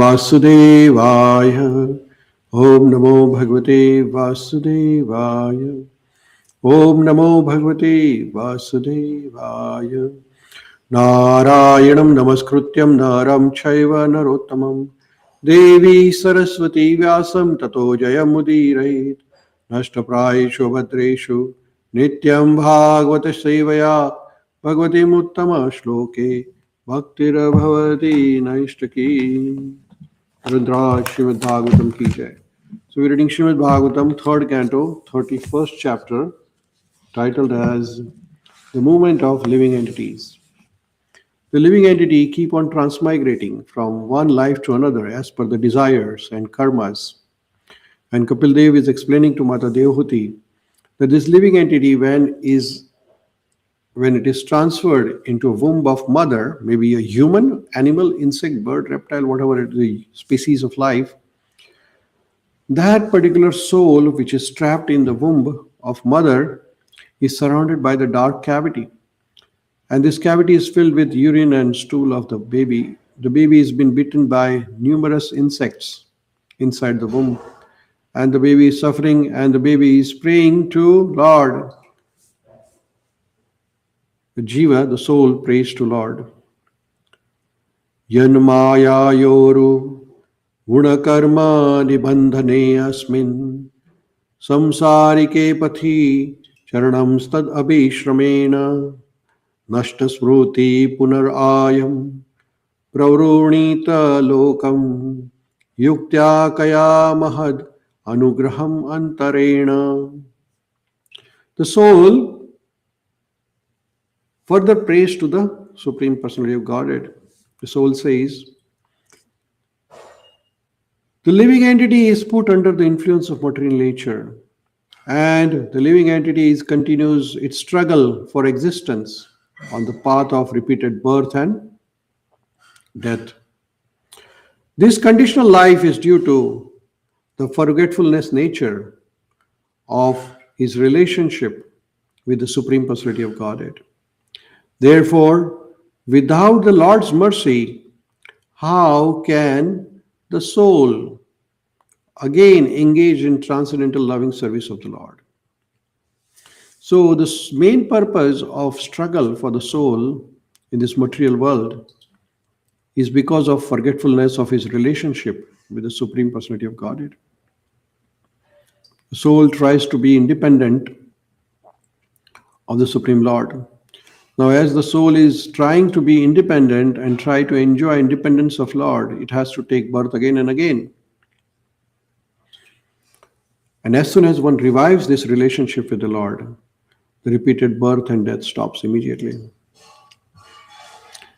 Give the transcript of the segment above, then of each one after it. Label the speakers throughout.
Speaker 1: Vasudevaya. Om Namo Bhagavate Vasudevaya. Om Namo Bhagavate Vasudevaya. Narayanam Namaskrutyam Naram Chaiva Narottamam Devi Saraswati Vyasam Tato Jayamudire Nashtaprayeshu Bhadreshu Nityam Bhagavata Sevaya Bhagavati Muttama Shloke Bhaktira Bhavati Naishtaki. Rudra Srimad Bhagavatam ki jai. So we're reading Srimad Bhagavatam, 3rd canto, 31st chapter, titled as The Movement of Living Entities. The living entity keep on transmigrating from one life to another as per the desires and karmas. And Kapil Dev is explaining to Mata Devhuti that this living entity, when it is transferred into a womb of mother, maybe a human, animal, insect, bird, reptile, whatever the species of life, that particular soul which is trapped in the womb of mother is surrounded by the dark cavity. And this cavity is filled with urine and stool of the baby. The baby has been bitten by numerous insects inside the womb. And the baby is suffering, and the baby is praying to Lord. The Jiva, the soul, prays to Lord. Yanmaya yoru gunakarma nibandhane asmin samsarike pathi charanam stad abhishramena nashtasmruti punarayam pravrunita lokam yuktya kaya mahad anugraham antarena. The soul further prays to the Supreme Personality of Godhead. The soul says, the living entity is put under the influence of material nature, and the living entity continues its struggle for existence on the path of repeated birth and death. This conditional life is due to the forgetfulness nature of his relationship with the Supreme Personality of Godhead. Therefore, without the Lord's mercy, how can the soul again engage in transcendental loving service of the Lord? So the main purpose of struggle for the soul in this material world is because of forgetfulness of his relationship with the Supreme Personality of Godhead. The soul tries to be independent of the Supreme Lord. Now, as the soul is trying to be independent and try to enjoy independence of Lord, it has to take birth again and again. And as soon as one revives this relationship with the Lord, the repeated birth and death stops immediately.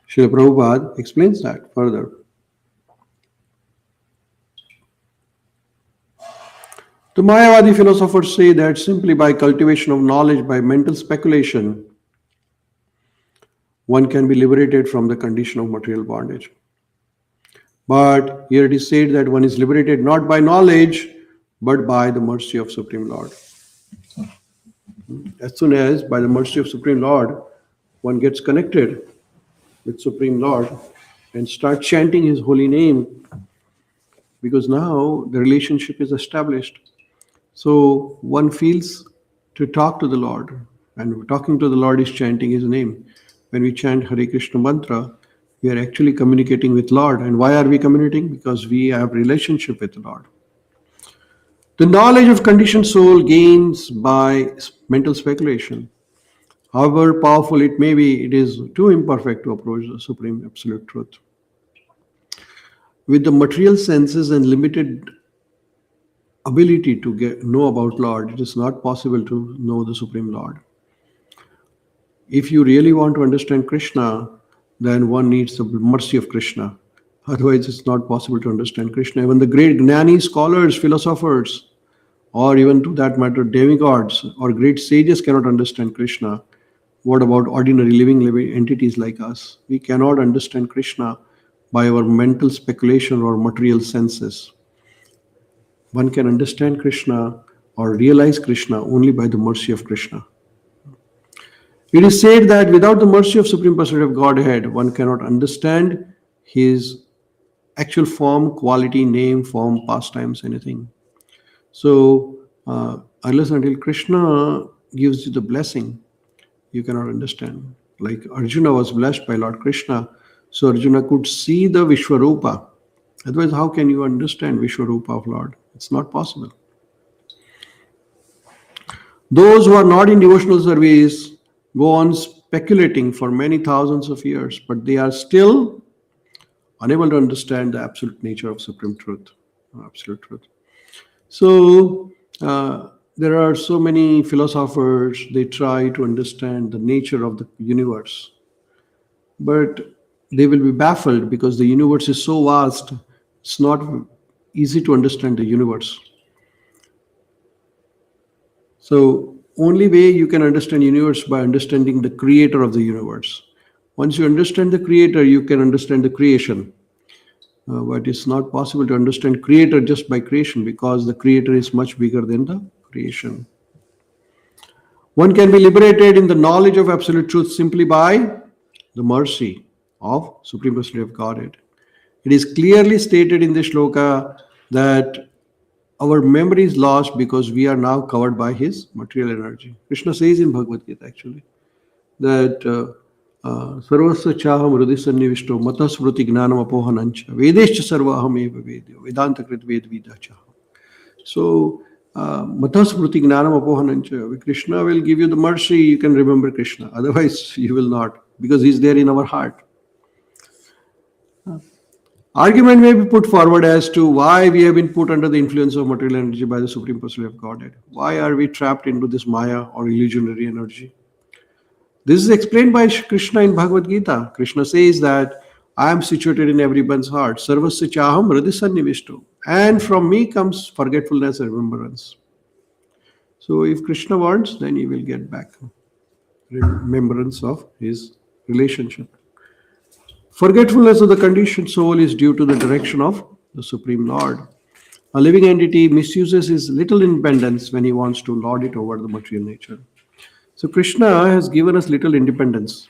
Speaker 1: Srila Prabhupada explains that further. The Mayavadi philosophers say that simply by cultivation of knowledge, by mental speculation, one can be liberated from the condition of material bondage. But here it is said that one is liberated not by knowledge, but by the mercy of Supreme Lord. As soon as, by the mercy of Supreme Lord, one gets connected with Supreme Lord and start chanting His holy name, because now the relationship is established. So one feels to talk to the Lord, and talking to the Lord is chanting His name. When we chant Hare Krishna mantra, we are actually communicating with Lord. And why are we communicating? Because we have relationship with the Lord. The knowledge of conditioned soul gains by mental speculation. However powerful it may be, it is too imperfect to approach the Supreme Absolute Truth. With the material senses and limited ability to know about Lord, it is not possible to know the Supreme Lord. If you really want to understand Krishna, then one needs the mercy of Krishna. Otherwise, it's not possible to understand Krishna. Even the great Gnani scholars, philosophers, or even to that matter, demigods or great sages cannot understand Krishna. What about ordinary living entities like us? We cannot understand Krishna by our mental speculation or material senses. One can understand Krishna or realize Krishna only by the mercy of Krishna. It is said that without the mercy of Supreme Personality of Godhead, one cannot understand His actual form, quality, name, form, pastimes, anything. So, unless until Krishna gives you the blessing, you cannot understand. Like Arjuna was blessed by Lord Krishna, so Arjuna could see the Vishwarupa. Otherwise, how can you understand Vishwarupa of Lord? It's not possible. Those who are not in devotional service go on speculating for many thousands of years, but they are still unable to understand the absolute nature of supreme truth, absolute truth. So there are so many philosophers, they try to understand the nature of the universe, but they will be baffled because the universe is so vast, it's not easy to understand the universe. So only way you can understand universe by understanding the creator of the universe. Once you understand the creator, you can understand the creation. But it's not possible to understand creator just by creation because the creator is much bigger than the creation. One can be liberated in the knowledge of absolute truth simply by the mercy of Supreme Personality of Godhead. It is clearly stated in the shloka that our memory is lost because we are now covered by his material energy. Krishna says in Bhagavad Gita actually that Sarvasya chaham hridisannivishto matasmruti gnanam apohanancha vedescha sarvaham eva vedyo vedanta krit ved vidacha. So matasmruti gnanam apohanancha. Krishna will give you the mercy, you can remember Krishna. Otherwise you will not, because he's there in our heart. Argument may be put forward as to why we have been put under the influence of material energy by the Supreme Personality of Godhead. Why are we trapped into this Maya or illusionary energy? This is explained by Krishna in Bhagavad Gita. Krishna says that I am situated in everyone's heart. Sarvasya chaham hridisannivishto. And from me comes forgetfulness and remembrance. So if Krishna wants, then he will get back remembrance of his relationship. Forgetfulness of the conditioned soul is due to the direction of the Supreme Lord. A living entity misuses his little independence when he wants to lord it over the material nature. So Krishna has given us little independence.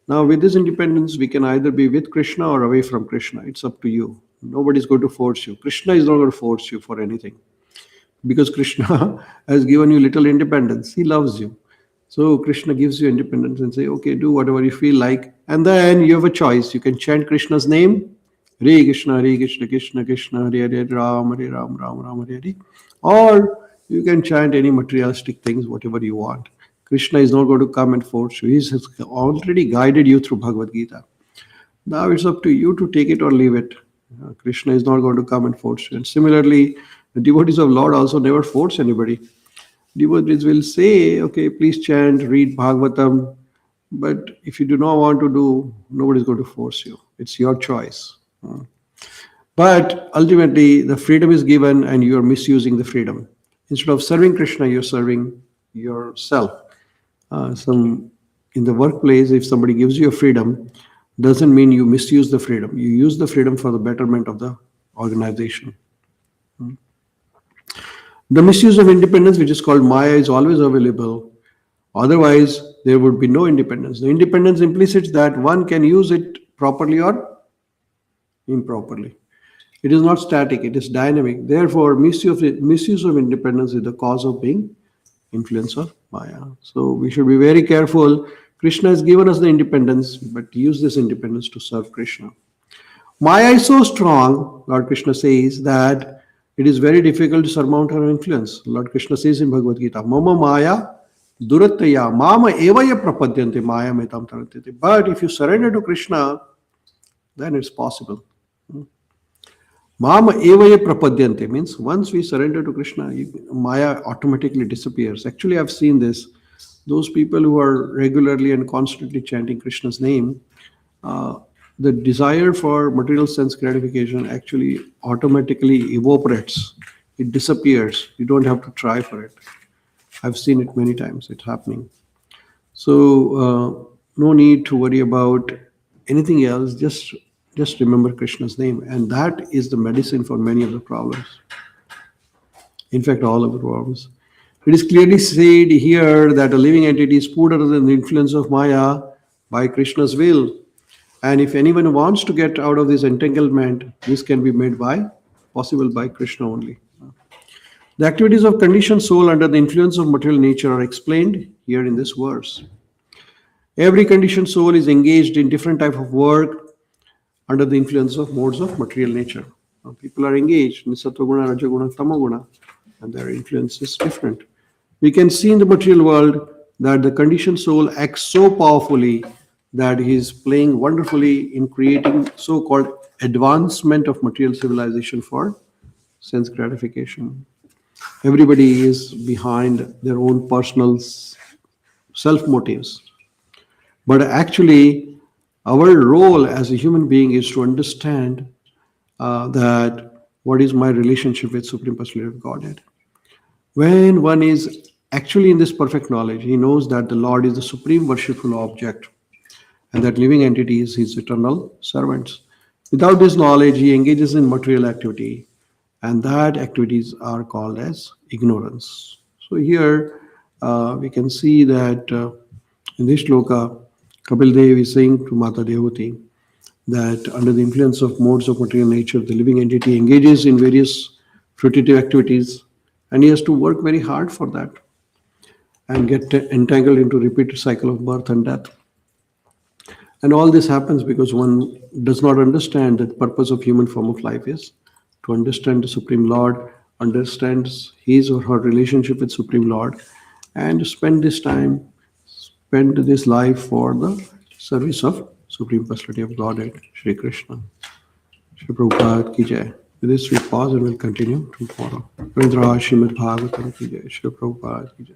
Speaker 1: Now with this independence, we can either be with Krishna or away from Krishna. It's up to you. Nobody is going to force you. Krishna is not going to force you for anything. Because Krishna has given you little independence. He loves you. So Krishna gives you independence and say, okay, do whatever you feel like. And then you have a choice. You can chant Krishna's name. Hare Krishna, Krishna Krishna, Hare Hare, Ram, Ram, Ram, Hare Hare. Or you can chant any materialistic things, whatever you want. Krishna is not going to come and force you. He has already guided you through Bhagavad Gita. Now it's up to you to take it or leave it. Krishna is not going to come and force you. And similarly, the devotees of Lord also never force anybody. Devotees will say, okay, please chant, read Bhagavatam. But if you do not want to do, nobody is going to force you. It's your choice. But ultimately, the freedom is given and you are misusing the freedom. Instead of serving Krishna, you're serving yourself. In the workplace, if somebody gives you a freedom, doesn't mean you misuse the freedom. You use the freedom for the betterment of the organization. The misuse of independence, which is called Maya, is always available. Otherwise, there would be no independence. The independence implicits that one can use it properly or improperly. It is not static, it is dynamic. Therefore, misuse of independence is the cause of being influence of Maya. So we should be very careful. Krishna has given us the independence, but use this independence to serve Krishna. Maya is so strong, Lord Krishna says, that it is very difficult to surmount her influence. Lord Krishna says in Bhagavad Gita, Mama Maya Durataya Mama Evaya Prapadyante Maya Metam Tarantate. But if you surrender to Krishna, then it's possible. Mama Evaya Prapadyante means once we surrender to Krishna, Maya automatically disappears. Actually, I've seen this. Those people who are regularly and constantly chanting Krishna's name, the desire for material sense gratification actually automatically evaporates. It disappears. You don't have to try for it. I've seen it many times. It's happening. So no need to worry about anything else. Just remember Krishna's name. And that is the medicine for many of the problems. In fact, all of the problems. It is clearly said here that a living entity is put under the influence of Maya by Krishna's will. And if anyone wants to get out of this entanglement, this can be made possible by Krishna only. The activities of conditioned soul under the influence of material nature are explained here in this verse. Every conditioned soul is engaged in different type of work under the influence of modes of material nature. Now, people are engaged in Sattva-guna, Raja-guna, Tama-guna, and their influence is different. We can see in the material world that the conditioned soul acts so powerfully that he is playing wonderfully in creating so-called advancement of material civilization for sense gratification. Everybody is behind their own personal self motives. But actually, our role as a human being is to understand that what is my relationship with Supreme Personality of Godhead. When one is actually in this perfect knowledge, he knows that the Lord is the supreme worshipful object and that living entity is his eternal servants. Without this knowledge, he engages in material activity, and that activities are called as ignorance. So here we can see that in this shloka, Kapil Dev is saying to Mata Dehuti that under the influence of modes of material nature, the living entity engages in various fruitive activities, and he has to work very hard for that and get entangled into repeated cycle of birth and death. And all this happens because one does not understand that the purpose of human form of life is to understand the Supreme Lord, understands his or her relationship with Supreme Lord, and spend this life for the service of Supreme Personality of Godhead, Shri Krishna. Shri Prabhupada ki jai. With this we pause and we'll continue tomorrow. Ravindra Srimad Bhagavatam ki jai. Shri Prabhupada ki jai.